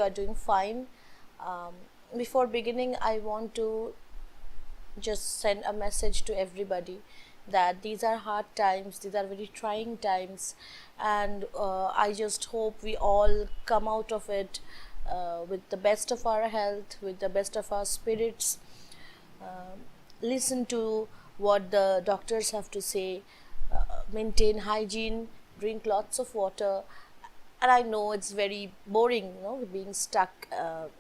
are doing fine. Before beginning, I want to just send a message to everybody that these are hard times, these are very trying times, and I just hope we all come out of it with the best of our health, with the best of our spirits. Listen to what the doctors have to say, maintain hygiene, drink lots of water. And I know it's very boring, being stuck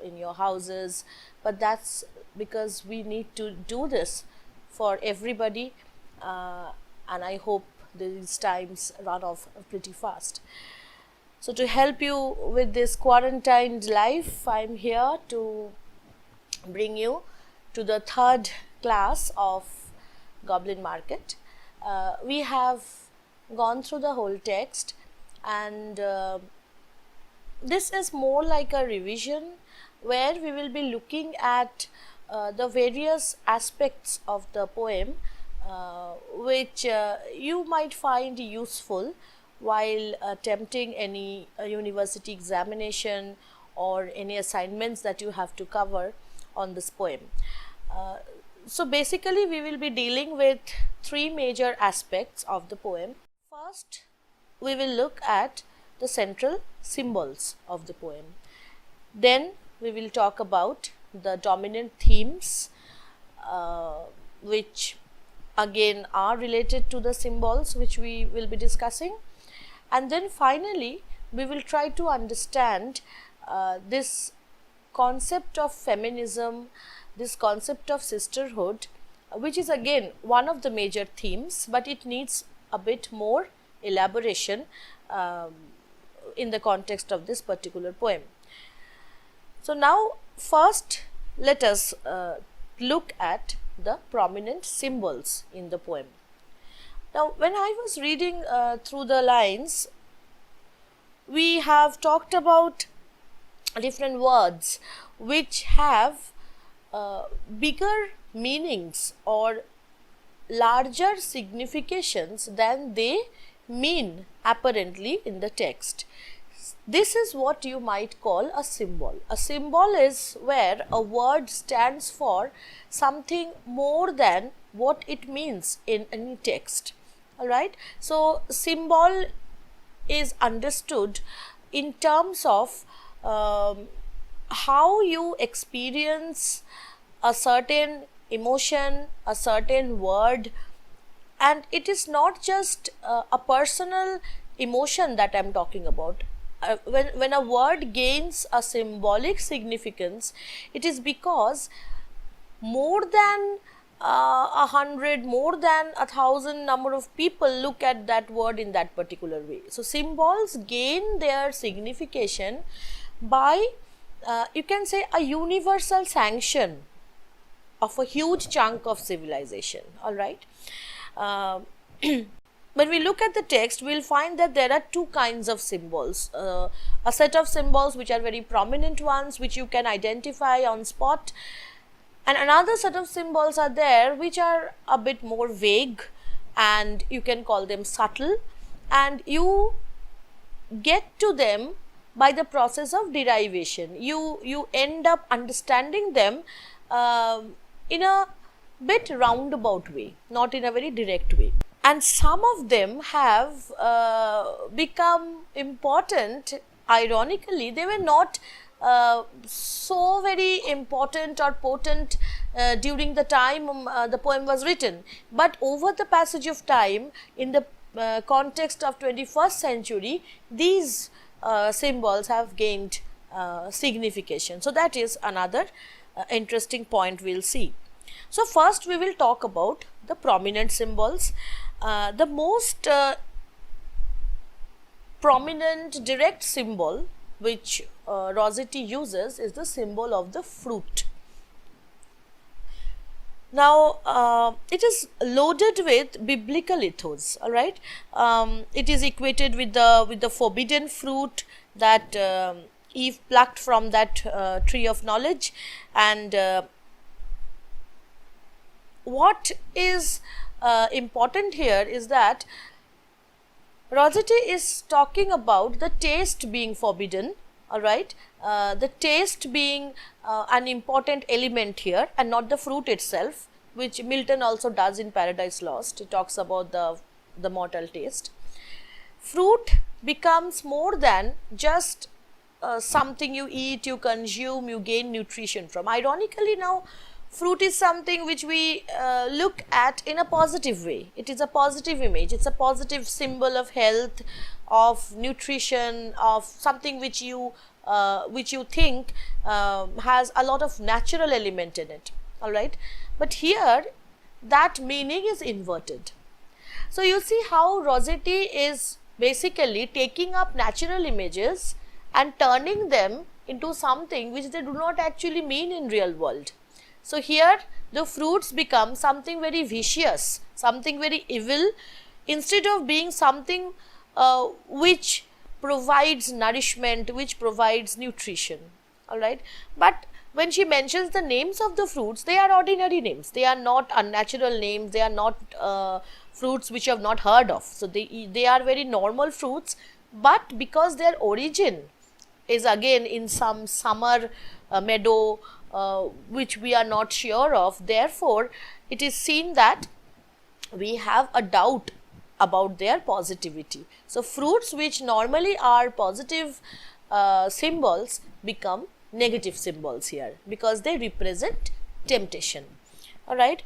in your houses, but that's because we need to do this for everybody, and I hope these times run off pretty fast. So to help you with this quarantined life, I'm here to bring you to the third class of Goblin Market. We have gone through the whole text, and this is more like a revision where we will be looking at the various aspects of the poem which you might find useful while attempting any university examination or any assignments that you have to cover on this poem. So basically we will be dealing with three major aspects of the poem. First, we will look at the central symbols of the poem. Then we will talk about the dominant themes which again are related to the symbols which we will be discussing. And then finally we will try to understand this concept of feminism, this concept of sisterhood, which is again one of the major themes, but it needs a bit more elaboration in the context of this particular poem. So now first let us look at the prominent symbols in the poem. Now when I was reading through the lines, we have talked about different words which have bigger meanings or larger significations than they mean apparently in the text. This is what you might call a symbol. A symbol is where a word stands for something more than what it means in any text. Alright, so symbol is understood in terms of how you experience a certain emotion, a certain word, and it is not just a personal emotion that I am talking about. When a word gains a symbolic significance, it is because more than 100, more than 1,000 number of people look at that word in that particular way. So symbols gain their signification by you can say a universal sanction of a huge chunk of civilization. All right. When we look at the text, we will find that there are two kinds of symbols. A set of symbols which are very prominent ones, which you can identify on spot, and another set of symbols are there which are a bit more vague, and you can call them subtle, and you get to them by the process of derivation. You end up understanding them in a bit roundabout way, not in a very direct way. And some of them have become important. Ironically, they were not so very important or potent during the time the poem was written, but over the passage of time, in the context of 21st century, these symbols have gained signification. So that is another interesting point we will see. So first we will talk about the prominent symbols. The most prominent direct symbol which Rossetti uses is the symbol of the fruit. Now it is loaded with biblical ethos. All right, it is equated with the forbidden fruit that Eve plucked from that tree of knowledge, and what is important here is that Rossetti is talking about the taste being forbidden all right, the taste being an important element here and not the fruit itself, which Milton also does in Paradise Lost. He talks about the mortal taste. Fruit becomes more than just something you eat, you consume, you gain nutrition from. Ironically, now fruit is something which we look at in a positive way. It is a positive image, it's a positive symbol of health, of nutrition, of something which you think has a lot of natural element in it, all right. But here that meaning is inverted. So you see how Rossetti is basically taking up natural images and turning them into something which they do not actually mean in real world. So here the fruits become something very vicious, something very evil, instead of being something which provides nourishment, which provides nutrition, all right. But when she mentions the names of the fruits, they are ordinary names, they are not unnatural names, they are not fruits which you have not heard of. So they are very normal fruits, but because their origin is again in some summer meadow which we are not sure of, therefore it is seen that we have a doubt about their positivity. So fruits which normally are positive symbols become negative symbols here because they represent temptation, all right.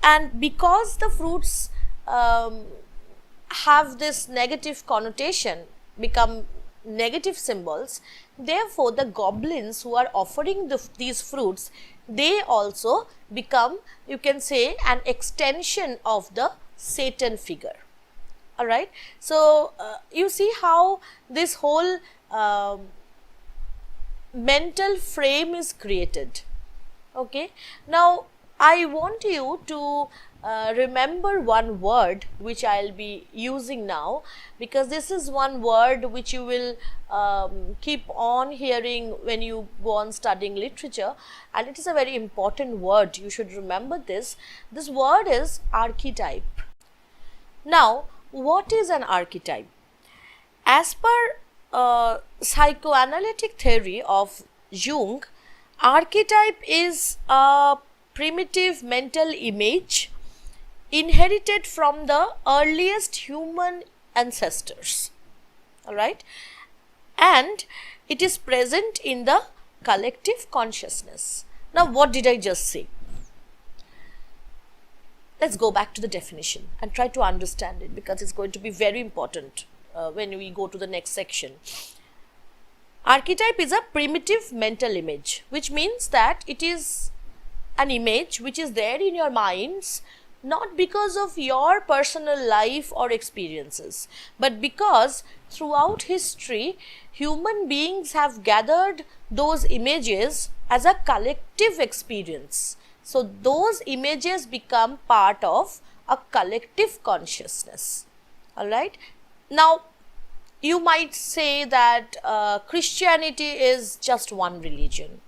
And because the fruits have this negative connotation, become negative symbols, therefore the goblins who are offering these fruits, they also become, you can say, an extension of the Satan figure, all right. So you see how this whole mental frame is created, okay. Now I want you to remember one word which I will be using now, because this is one word which you will keep on hearing when you go on studying literature, and it is a very important word. You should remember this. This word is archetype. Now, what is an archetype? As per psychoanalytic theory of Jung, archetype is a primitive mental image inherited from the earliest human ancestors, all right, and it is present in the collective consciousness. Now what did I just say? Let's go back to the definition and try to understand it, because it's going to be very important when we go to the next section. Archetype is a primitive mental image, which means that it is an image which is there in your minds not because of your personal life or experiences, but because throughout history human beings have gathered those images as a collective experience. So those images become part of a collective consciousness, all right. Now you might say that Christianity is just one religion,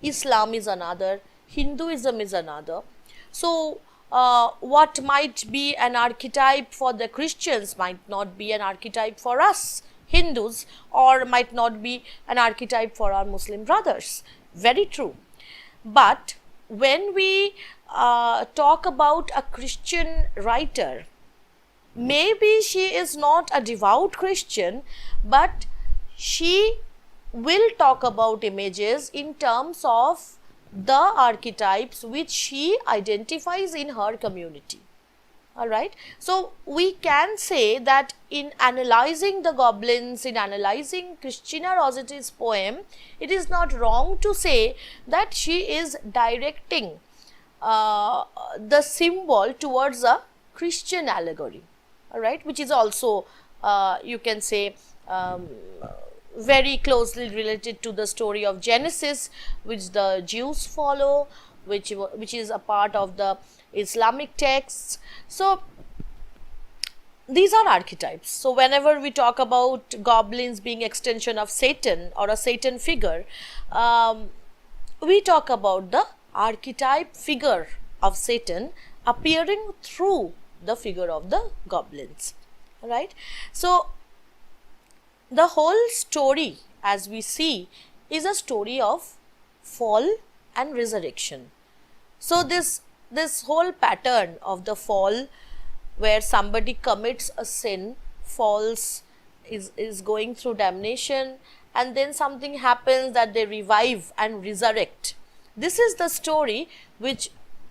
Islam is another, Hinduism is another. So what might be an archetype for the Christians might not be an archetype for us Hindus, or might not be an archetype for our Muslim brothers. Very true. But when we talk about a Christian writer, maybe she is not a devout Christian, but she will talk about images in terms of the archetypes which she identifies in her community, all right. So we can say that in analyzing the goblins, in analyzing Christina Rossetti's poem, it is not wrong to say that she is directing the symbol towards a Christian allegory, all right, which is also you can say very closely related to the story of Genesis, which the Jews follow, which is a part of the Islamic texts. So these are archetypes. So whenever we talk about goblins being extension of Satan or a Satan figure, we talk about the archetype figure of Satan appearing through the figure of the goblins, right. So the whole story as we see, is a story of fall and resurrection. So this whole pattern of the fall, where somebody commits a sin, falls, is going through damnation, and then something happens that they revive and resurrect. This is the story which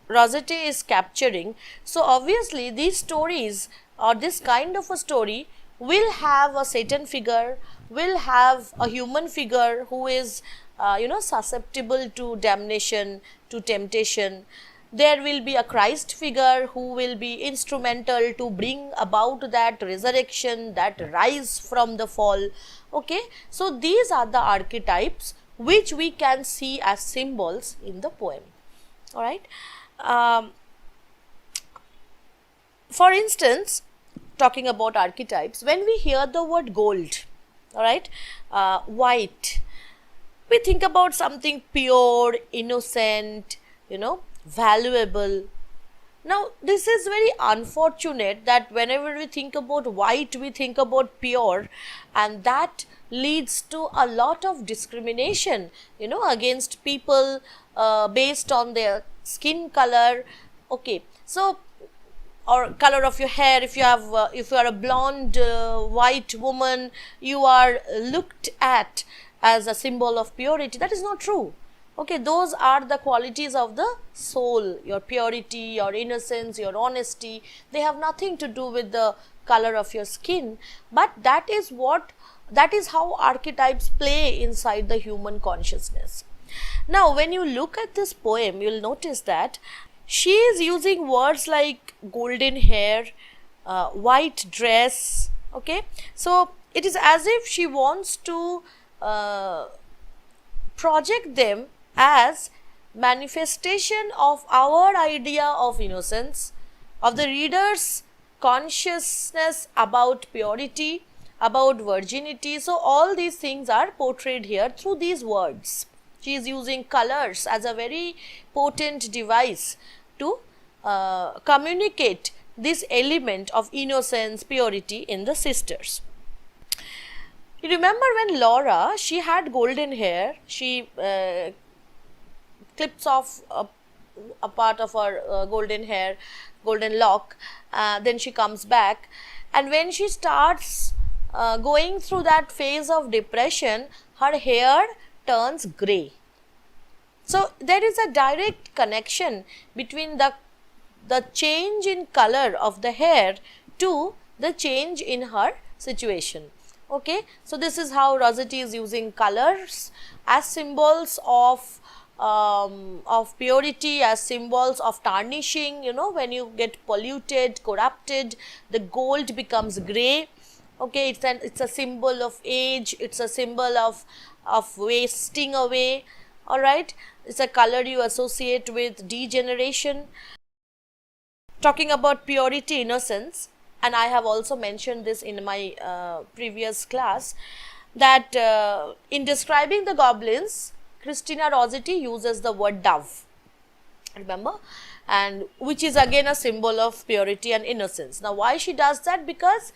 Rossetti is capturing. So obviously these stories, or this kind of a story, will have a Satan figure, will have a human figure who is susceptible to damnation, to temptation. There will be a Christ figure who will be instrumental to bring about that resurrection, that rise from the fall. Okay, so these are the archetypes which we can see as symbols in the poem. All right. For instance, talking about archetypes, when we hear the word gold, all right, white, we think about something pure, innocent, valuable. Now this is very unfortunate that whenever we think about white, we think about pure, and that leads to a lot of discrimination against people based on their skin color. Okay, so, or color of your hair. If you are a blonde white woman, you are looked at as a symbol of purity. That is not true. Okay, those are the qualities of the soul, your purity, your innocence, your honesty. They have nothing to do with the color of your skin, but that is how archetypes play inside the human consciousness. Now when you look at this poem, you will notice that she is using words like golden hair, white dress. Okay, so it is as if she wants to project them as manifestation of our idea of innocence, of the reader's consciousness about purity, about virginity. So all these things are portrayed here through these words. She is using colors as a very potent device to communicate this element of innocence, purity in the sisters. You remember when Laura, she had golden hair, she clips off a part of her golden hair, golden lock, then she comes back, and when she starts going through that phase of depression, her hair turns grey. So there is a direct connection between the change in color of the hair to the change in her situation. Okay, so this is how Rossetti is using colors as symbols of purity, as symbols of tarnishing. When you get polluted, corrupted, the gold becomes grey. Okay, it's a symbol of age, it's a symbol of wasting away. All right, it's a color you associate with degeneration. Talking about purity, innocence, and I have also mentioned this in my previous class, that in describing the goblins, Christina Rossetti uses the word dove, remember, and which is again a symbol of purity and innocence. Now why she does that? Because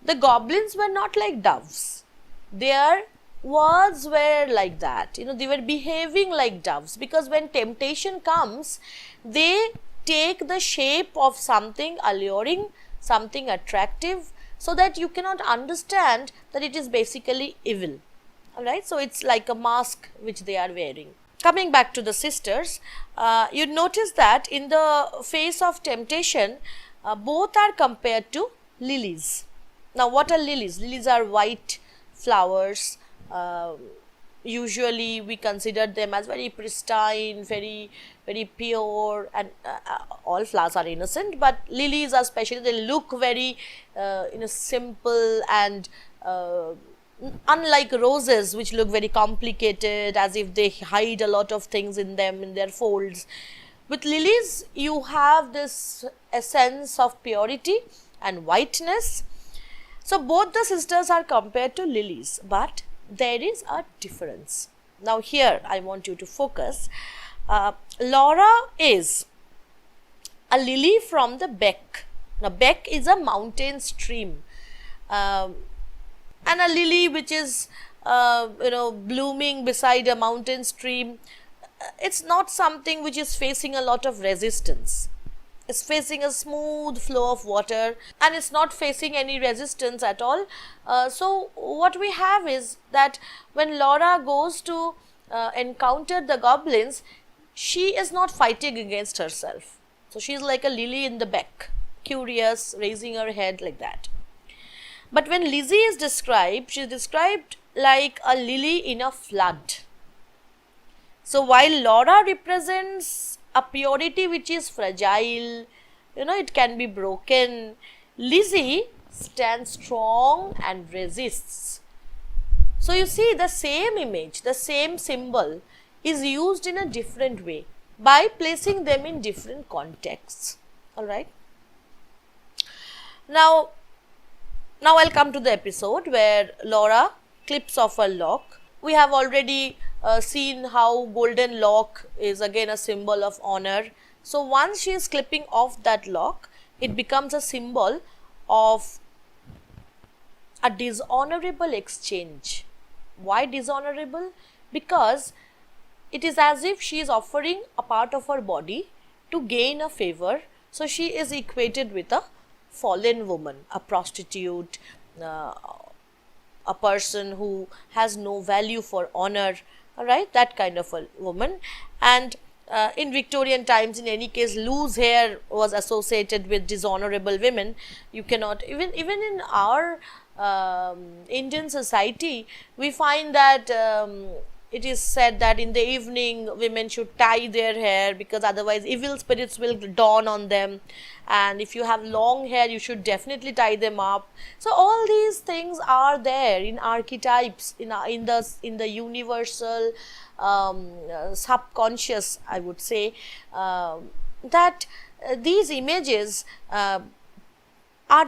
the goblins were not like doves. Their words were like that, they were behaving like doves, because when temptation comes, they take the shape of something alluring, something attractive, so that you cannot understand that it is basically evil. Alright, so it's like a mask which they are wearing. Coming back to the sisters, you notice that in the face of temptation, both are compared to lilies. Now what are lilies? Lilies are white flowers. Usually we consider them as very pristine, very pure, and all flowers are innocent, but lilies are special. They look very simple and unlike roses, which look very complicated, as if they hide a lot of things in them, in their folds. With lilies, you have this essence of purity and whiteness. So both the sisters are compared to lilies, but there is a difference. Now here I want you to focus. Laura is a lily from the beck. Now beck is a mountain stream, and a lily which is blooming beside a mountain stream, it's not something which is facing a lot of resistance. It's facing a smooth flow of water and it's not facing any resistance at all. So what we have is that when Laura goes to encounter the goblins, she is not fighting against herself. So she is like a lily in the beck, curious, raising her head like that. But when Lizzie is described, she is described like a lily in a flood. So while Laura represents a purity which is fragile, it can be broken, Lizzie stands strong and resists. So you see, the same image, the same symbol is used in a different way by placing them in different contexts. Alright. Now I'll come to the episode where Laura clips off her lock. We have already seen how golden lock is again a symbol of honor. So once she is clipping off that lock, it becomes a symbol of a dishonorable exchange. Why dishonorable? Because it is as if she is offering a part of her body to gain a favor. So she is equated with a fallen woman, a prostitute, a person who has no value for honor, alright, that kind of a woman. And in Victorian times, in any case, loose hair was associated with dishonorable women. You cannot, even in our Indian society, we find that it is said that in the evening women should tie their hair because otherwise evil spirits will dawn on them, and if you have long hair you should definitely tie them up. So all these things are there in archetypes, in the universal subconscious, I would say, that these images are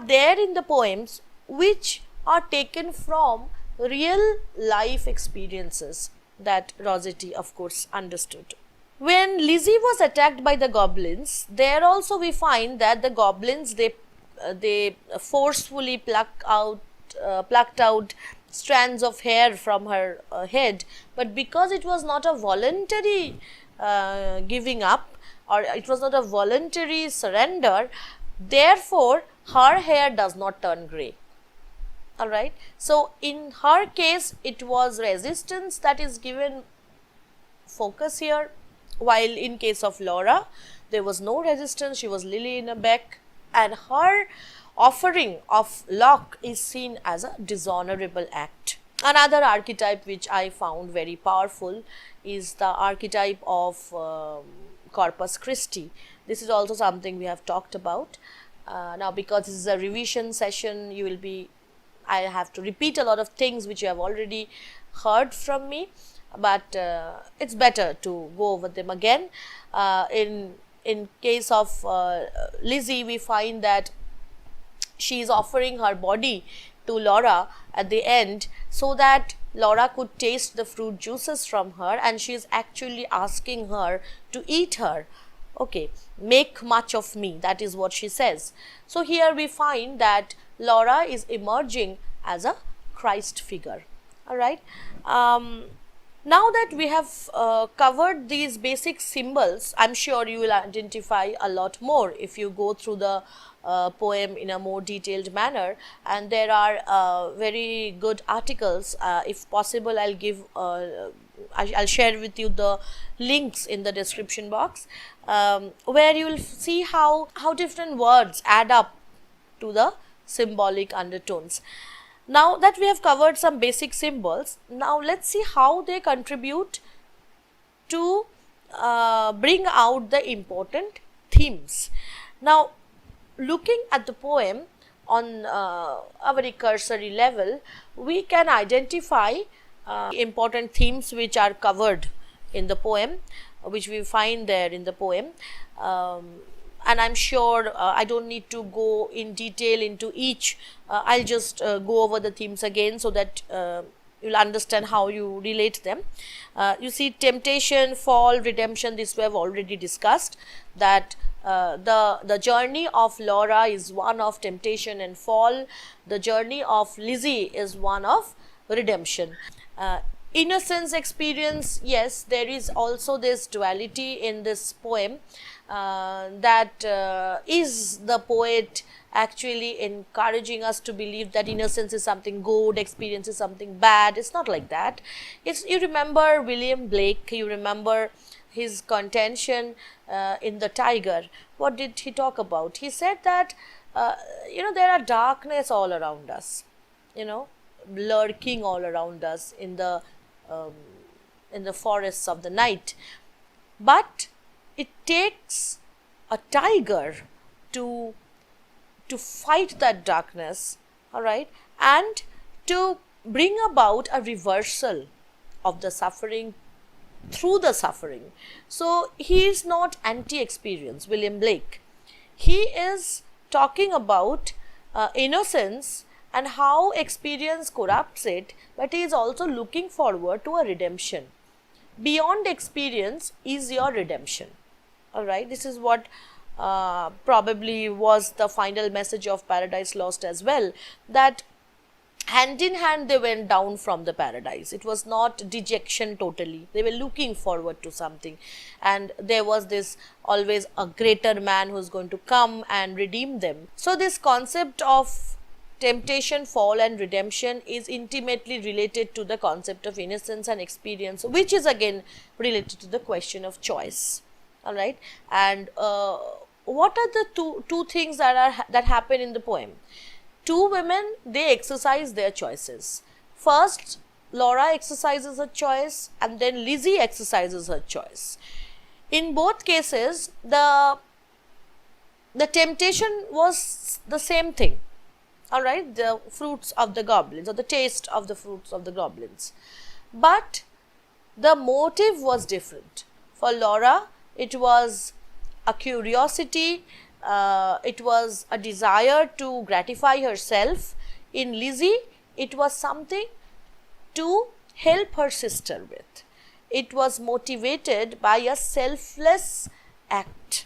there in the poems which are taken from real life experiences that Rossetti, of course, understood. When Lizzie was attacked by the goblins, there also we find that the goblins, they forcefully plucked out strands of hair from her head, but because it was not a voluntary giving up, or it was not a voluntary surrender, therefore her hair does not turn grey. Alright, so in her case it was resistance that is given focus here, while in case of Laura there was no resistance, she was lily in a beck, and her offering of lock is seen as a dishonorable act. Another archetype which I found very powerful is the archetype of Corpus Christi. This is also something we have talked about. Now because this is a revision session, I have to repeat a lot of things which you have already heard from me, but it's better to go over them again. In case of Lizzie, we find that she is offering her body to Laura at the end so that Laura could taste the fruit juices from her, and she is actually asking her to eat her. Okay, make much of me, that is what she says. So here we find that Laura is emerging as a Christ figure. Alright. Now that we have covered these basic symbols, I am sure you will identify a lot more if you go through the poem in a more detailed manner, and there are very good articles. If possible, I'll give I'll share with you the links in the description box, where you will see how different words add up to the symbolic undertones. Now that we have covered some basic symbols, now let's see how they contribute to bring out the important themes. Now, looking at the poem on a very cursory level, we can identify important themes which are covered in the poem, which we find there in the poem. And I'm sure I don't need to go in detail into each. I'll just go over the themes again so that you'll understand how you relate them. You see, temptation, fall, redemption, this we have already discussed, that the journey of Laura is one of temptation and fall. The journey of Lizzie is one of redemption. Uh, Innocence experience, yes, there is also this duality in this poem, that is the poet actually encouraging us to believe that innocence is something good, experience is something bad. It's not like that. It's, you remember William Blake, you remember his contention in The Tiger. What did he talk about? He said that there are darkness all around us, lurking all around us in the forests of the night, but it takes a tiger to fight that darkness, all right, and to bring about a reversal of the suffering through the suffering. So he is not anti-experience, William Blake. He is talking about innocence and how experience corrupts it, but he is also looking forward to a redemption. Beyond experience is your redemption. All right, this is what probably was the final message of Paradise Lost as well, that hand in hand they went down from the paradise. It was not dejection totally. They were looking forward to something, and there was this always a greater man who is going to come and redeem them. So this concept of temptation, fall and redemption is intimately related to the concept of innocence and experience, which is again related to the question of choice. All right, and what are the two things that happen in the poem? Two women, they exercise their choices. First, Laura exercises her choice, and then Lizzie exercises her choice. In both cases, the temptation was the same thing. All right, the fruits of the goblins, or the taste of the fruits of the goblins. But the motive was different. For Laura, it was a curiosity, it was a desire to gratify herself. In Lizzie, it was something to help her sister with. It was motivated by a selfless act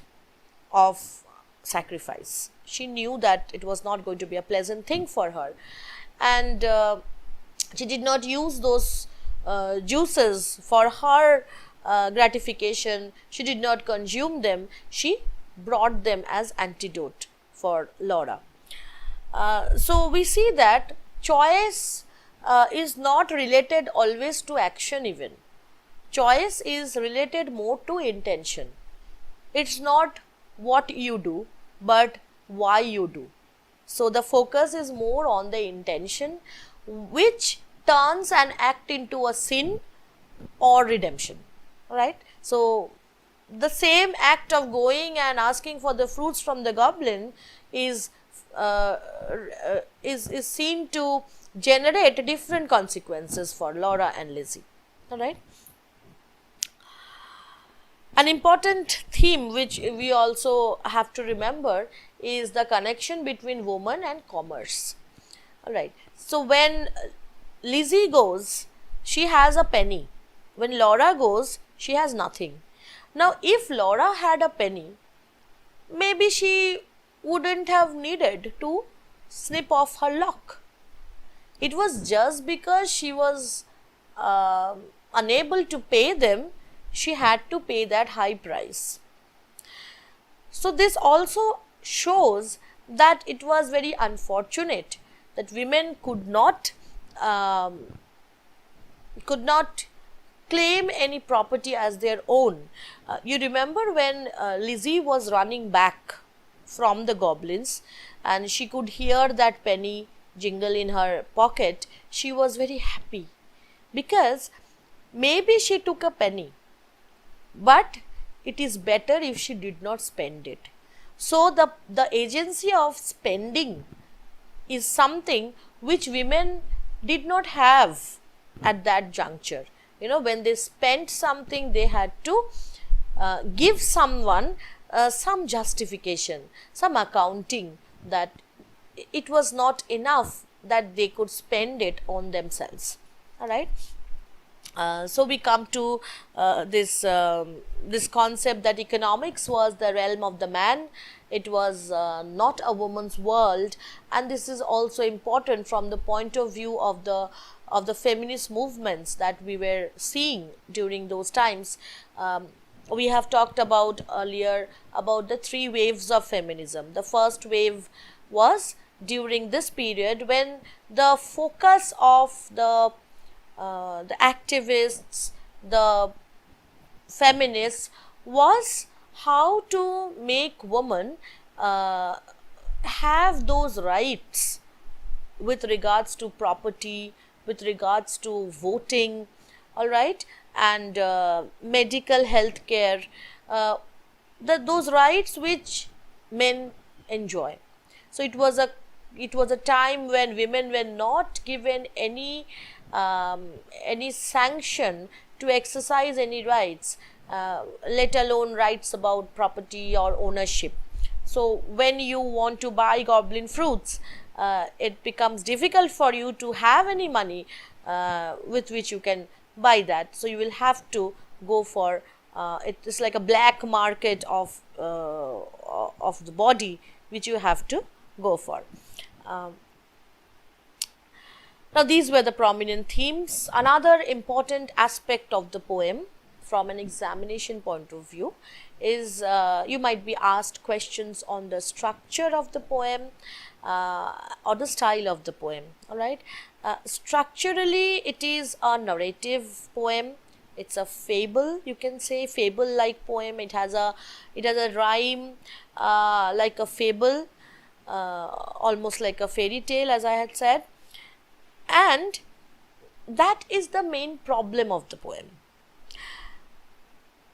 of sacrifice. She knew that it was not going to be a pleasant thing for her, and she did not use those juices for her gratification. She did not consume them. She brought them as antidote for Laura. So we see that choice is not related always to action even. Choice is related more to intention. It's not what you do, but why you do. So the focus is more on the intention, which turns an act into a sin or redemption. Right? So the same act of going and asking for the fruits from the goblin is seen to generate different consequences for Laura and Lizzie. All right. An important theme which we also have to remember is the connection between woman and commerce. All right. So when Lizzie goes, she has a penny. When Laura goes, she has nothing. Now, if Laura had a penny, maybe she wouldn't have needed to snip off her lock. It was just because she was unable to pay them, she had to pay that high price. So this also shows that it was very unfortunate that women could not claim any property as their own. You remember when Lizzie was running back from the goblins and she could hear that penny jingle in her pocket, she was very happy because maybe she took a penny, but it is better if she did not spend it. So the agency of spending is something which women did not have at that juncture. When they spent something, they had to give someone some justification, some accounting that it was not enough that they could spend it on themselves. All right. So we come to this concept that economics was the realm of the man. It was not a woman's world, and this is also important from the point of view of the of the feminist movements that we were seeing during those times. We have talked about earlier about the three waves of feminism. The first wave was during this period when the focus of the activists, the feminists, was how to make women have those rights with regards to property, with regards to voting, all right, and medical health care, those rights which men enjoy. So it was a time when women were not given any sanction to exercise any rights, let alone rights about property or ownership. So when you want to buy goblin fruits, it becomes difficult for you to have any money with which you can buy that. So you will have to go for it is like a black market of the body which you have to go for. Now these were the prominent themes. Another important aspect of the poem from an examination point of view is you might be asked questions on the structure of the poem or the style of the poem, all right. Structurally it is a narrative poem. It's a fable, you can say, fable like poem. It has a rhyme like a fable, almost like a fairy tale, as I had said, and that is the main problem of the poem.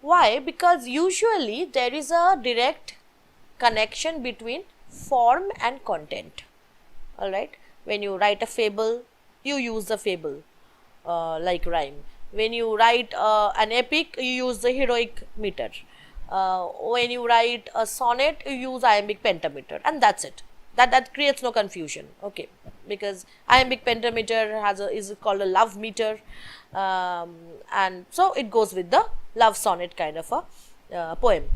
Why? Because usually there is a direct connection between form and content, all right. When you write a fable, you use the fable like rhyme. When you write an epic, you use the heroic meter. When you write a sonnet, you use iambic pentameter, and that's it. That creates no confusion, okay, because iambic pentameter is called a love meter, and so it goes with the love sonnet kind of a poem.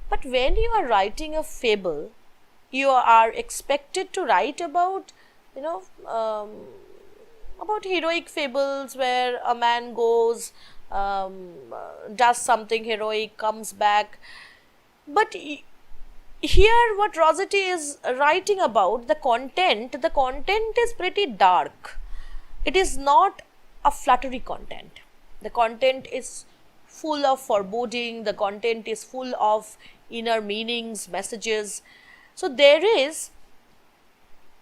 But when you are writing a fable, you are expected to write about, about heroic fables where a man goes, does something heroic, comes back. But here what Rossetti is writing about, the content is pretty dark. It is not a fluttery content. The content is full of foreboding, the content is full of inner meanings, messages. So there is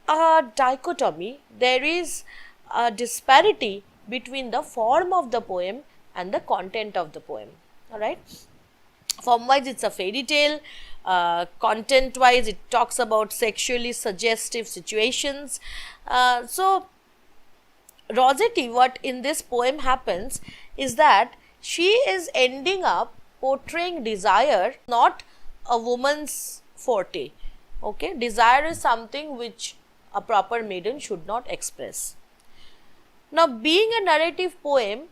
a dichotomy, there is a disparity between the form of the poem and the content of the poem, all right. Form wise it's a fairy tale, content wise it talks about sexually suggestive situations. So Rossetti, what in this poem happens is that she is ending up portraying desire, not a woman's forte, okay. Desire is something which a proper maiden should not express. Now being a narrative poem,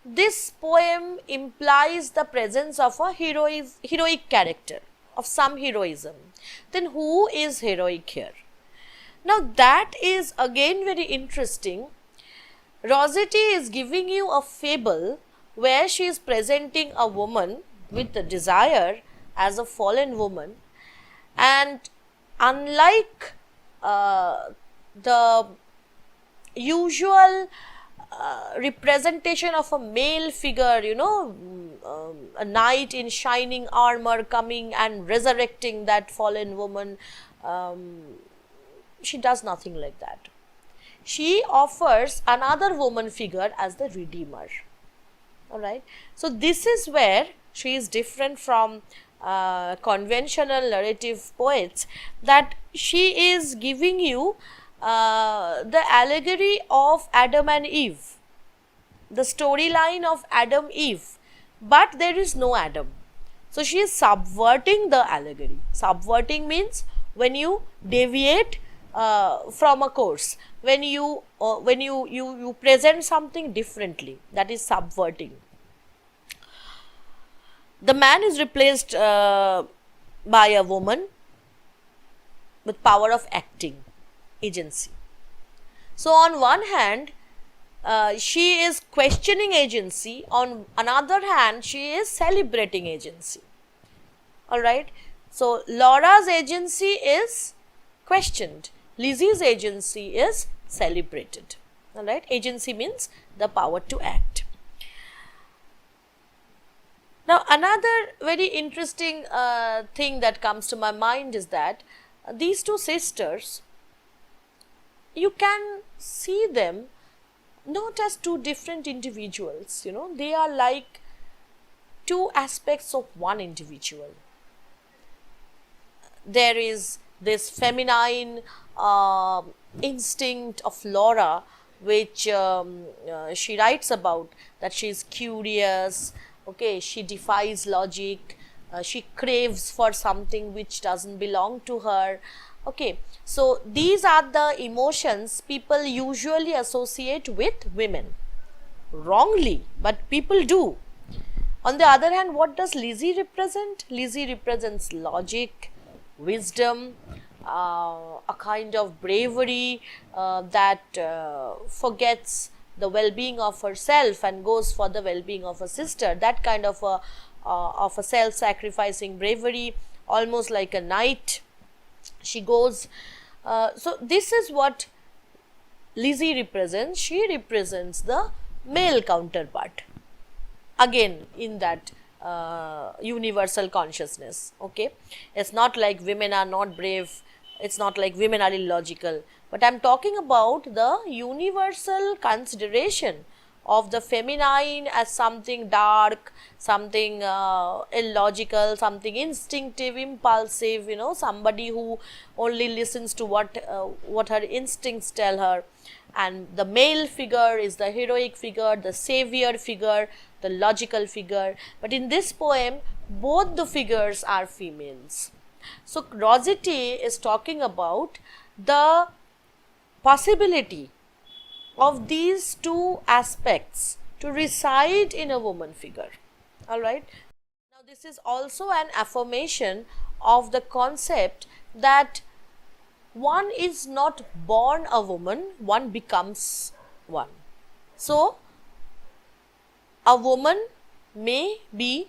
this poem implies the presence of a heroic character, of some heroism. Then who is heroic here? Now that is again very interesting. Rossetti is giving you a fable where she is presenting a woman with the desire as a fallen woman, and unlike the usual representation of a male figure, a knight in shining armor coming and resurrecting that fallen woman, she does nothing like that. She offers another woman figure as the redeemer, all right. So this is where she is different from conventional narrative poets, that she is giving you the allegory of Adam and Eve, the storyline of Adam Eve, but there is no Adam. So she is subverting the allegory. Subverting means when you deviate from a course, when you present something differently, that is subverting. The man is replaced by a woman with power of acting, agency. So on one hand, she is questioning agency. On another hand, she is celebrating agency. Alright. So, Laura's agency is questioned, Lizzie's agency is celebrated. Alright. Agency means the power to act. Now, another very interesting thing that comes to my mind is that these two sisters, you can see them not as two different individuals, they are like two aspects of one individual. There is this feminine instinct of Laura, which she writes about, that she is curious, okay, she defies logic, she craves for something which doesn't belong to her, okay. So, these are the emotions people usually associate with women, wrongly, but people do. On the other hand, what does Lizzie represent? Lizzie represents logic, wisdom, a kind of bravery that forgets the well-being of herself and goes for the well-being of her sister. That kind of a self-sacrificing bravery, almost like a knight. She goes. So this is what Lizzie represents. She represents the male counterpart, again in that universal consciousness. Okay, it's not like women are not brave, it's not like women are illogical, but I am talking about the universal consideration of the feminine as something dark, something illogical, something instinctive, impulsive, somebody who only listens to what her instincts tell her. And the male figure is the heroic figure, the savior figure, the logical figure. But in this poem, both the figures are females. So Rossetti is talking about the possibility of these two aspects to reside in a woman figure. Alright. Now this is also an affirmation of the concept that one is not born a woman, one becomes one. So a woman may be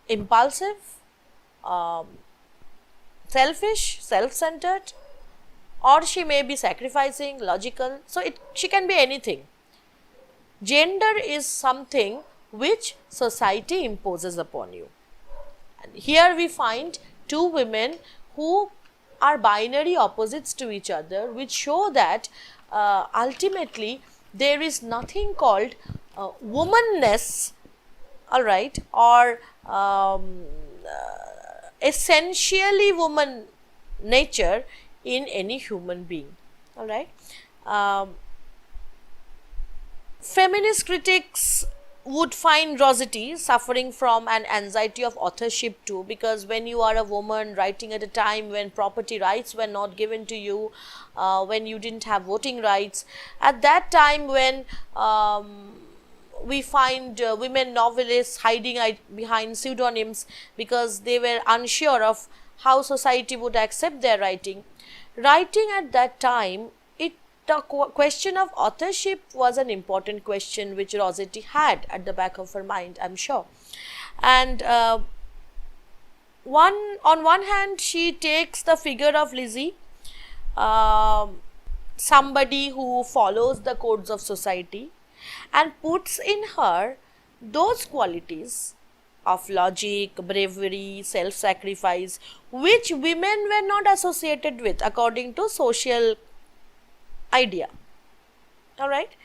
impulsive, selfish, self-centered, or she may be sacrificing, logical. So she can be anything. Gender is something which society imposes upon you. And here we find two women who are binary opposites to each other, which show that ultimately there is nothing called womanness, alright, or essentially woman nature in any human being. Alright. Feminist critics would find Rossetti suffering from an anxiety of authorship too, because when you are a woman writing at a time when property rights were not given to you, when you didn't have voting rights, at that time when we find women novelists hiding behind pseudonyms because they were unsure of how society would accept their writing. Writing at that time, the question of authorship was an important question which Rossetti had at the back of her mind, I am sure. And on one hand, she takes the figure of Lizzie, somebody who follows the codes of society, and puts in her those qualities of logic, bravery, self-sacrifice, which women were not associated with according to social idea. Alright.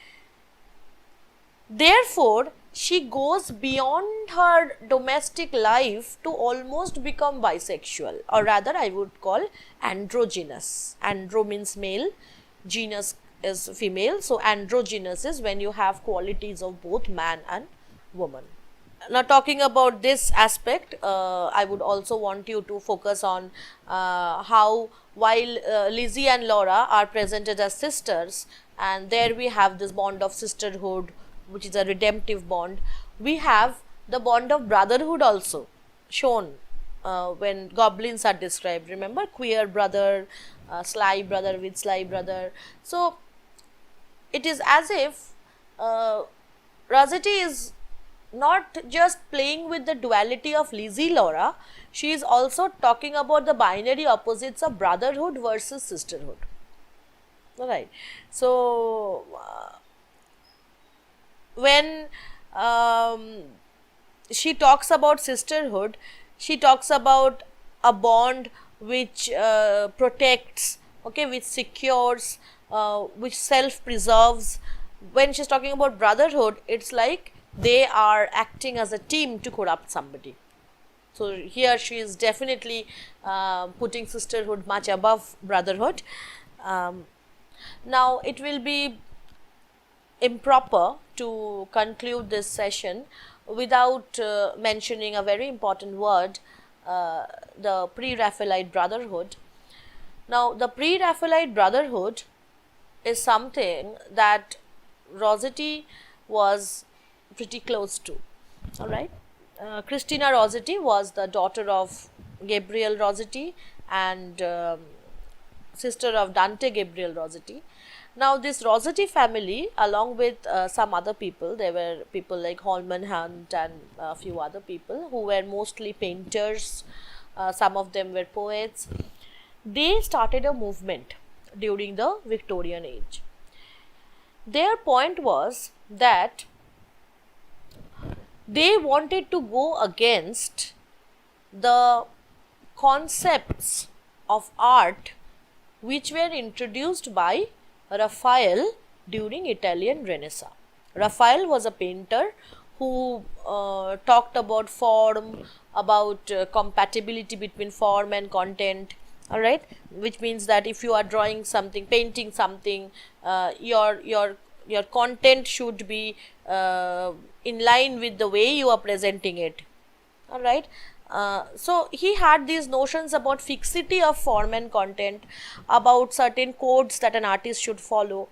Therefore, she goes beyond her domestic life to almost become bisexual, or rather I would call androgynous. Andro means male, genus is female, so androgynous is when you have qualities of both man and woman. Now talking about this aspect, I would also want you to focus on how while Lizzie and Laura are presented as sisters, and there we have this bond of sisterhood, which is a redemptive bond, we have the bond of brotherhood also shown when goblins are described. Remember, queer brother, sly brother with sly brother. So it is as if Rossetti is not just playing with the duality of Lizzie Laura, she is also talking about the binary opposites of brotherhood versus sisterhood. Alright. So, when she talks about sisterhood, she talks about a bond which protects, okay, which secures, which self-preserves. When she's talking about brotherhood, it's like they are acting as a team to corrupt somebody. So here she is definitely putting sisterhood much above brotherhood. Now it will be improper to conclude this session without mentioning a very important word, the Pre-Raphaelite brotherhood. Now the Pre-Raphaelite brotherhood is something that Rossetti was pretty close to. Alright. Christina Rossetti was the daughter of Gabriel Rossetti and sister of Dante Gabriel Rossetti. Now this Rossetti family, along with some other people, there were people like Holman Hunt and a few other people who were mostly painters, some of them were poets. They started a movement during the Victorian Age. Their point was that they wanted to go against the concepts of art which were introduced by Raphael during Italian Renaissance. Raphael was a painter who talked about form, about compatibility between form and content, alright, which means that if you are drawing something, painting something, your content should be in line with the way you are presenting it, alright. So he had these notions about fixity of form and content, about certain codes that an artist should follow.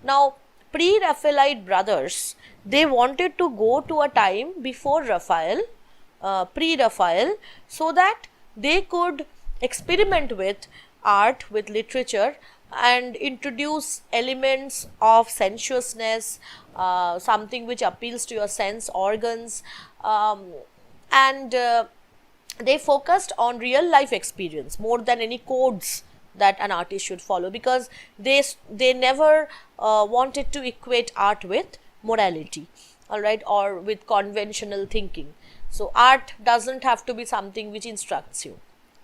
Now Pre-Raphaelite brothers, they wanted to go to a time before Raphael, pre-Raphael, so that they could experiment with art, with literature, and introduce elements of sensuousness, something which appeals to your sense organs, and they focused on real life experience more than any codes that an artist should follow, because they never wanted to equate art with morality, alright, or with conventional thinking. So art doesn't have to be something which instructs you.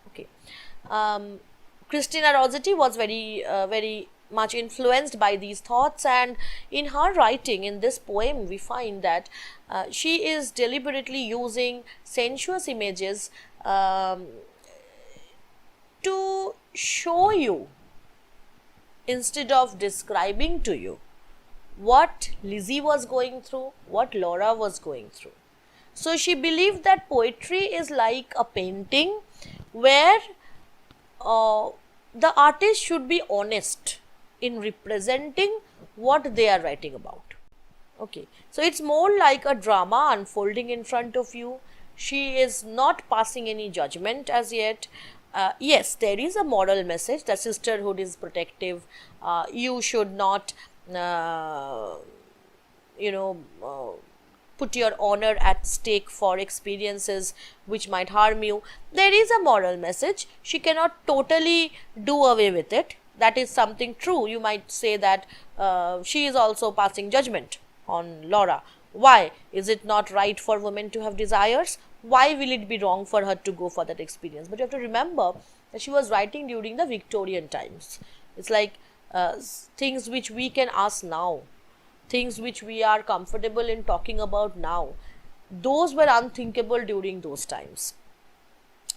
Okay. Christina Rossetti was very much influenced by these thoughts, and in her writing, in this poem, we find that she is deliberately using sensuous images to show you, instead of describing to you, what Lizzie was going through, what Laura was going through. So she believed that poetry is like a painting where the artist should be honest in representing what they are writing about. Okay, so it's more like a drama unfolding in front of you. She is not passing any judgment as yet. Yes, there is a moral message that sisterhood is protective. You should not, put your honor at stake for experiences which might harm you. There is a moral message. She cannot totally do away with it. That is something true. You might say that she is also passing judgment on Laura. Why? Is it not right for women to have desires? Why will it be wrong for her to go for that experience? But you have to remember that she was writing during the Victorian times. It's like things which we can ask now, things which we are comfortable in talking about now, those were unthinkable during those times.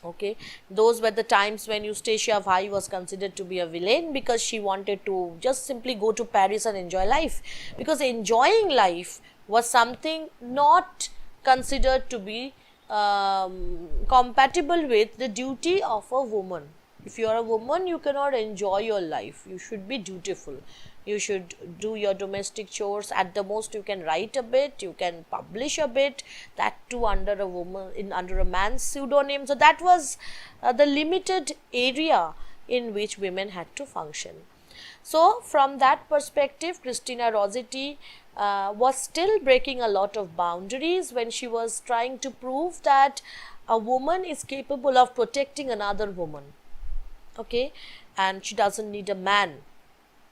Okay, those were the times when Eustacia Vai was considered to be a villain because she wanted to just simply go to Paris and enjoy life, because enjoying life was something not considered to be compatible with the duty of a woman. If you are a woman, you cannot enjoy your life. You should be dutiful. You should do your domestic chores. At the most, you can write a bit, you can publish a bit, that too under a woman, under a man's pseudonym. So that was the limited area in which women had to function. So from that perspective, Christina Rossetti was still breaking a lot of boundaries when she was trying to prove that a woman is capable of protecting another woman, okay, and she doesn't need a man,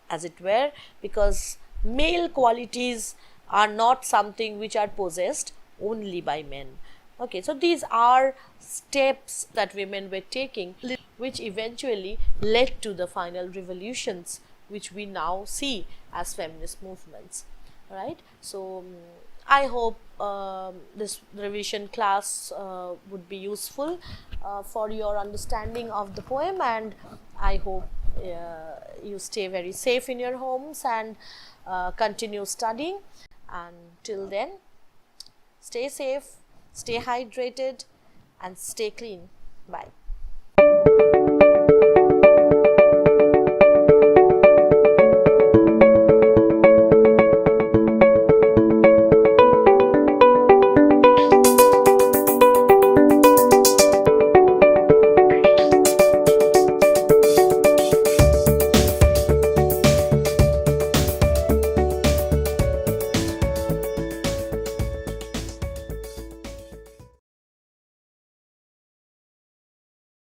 as it were, because male qualities are not something which are possessed only by men. Okay, so these are steps that women were taking, which eventually led to the final revolutions which we now see as feminist movements, right? So I hope this revision class would be useful for your understanding of the poem, and I hope you stay very safe in your homes and continue studying. And till then, stay safe, stay hydrated, and stay clean. Bye.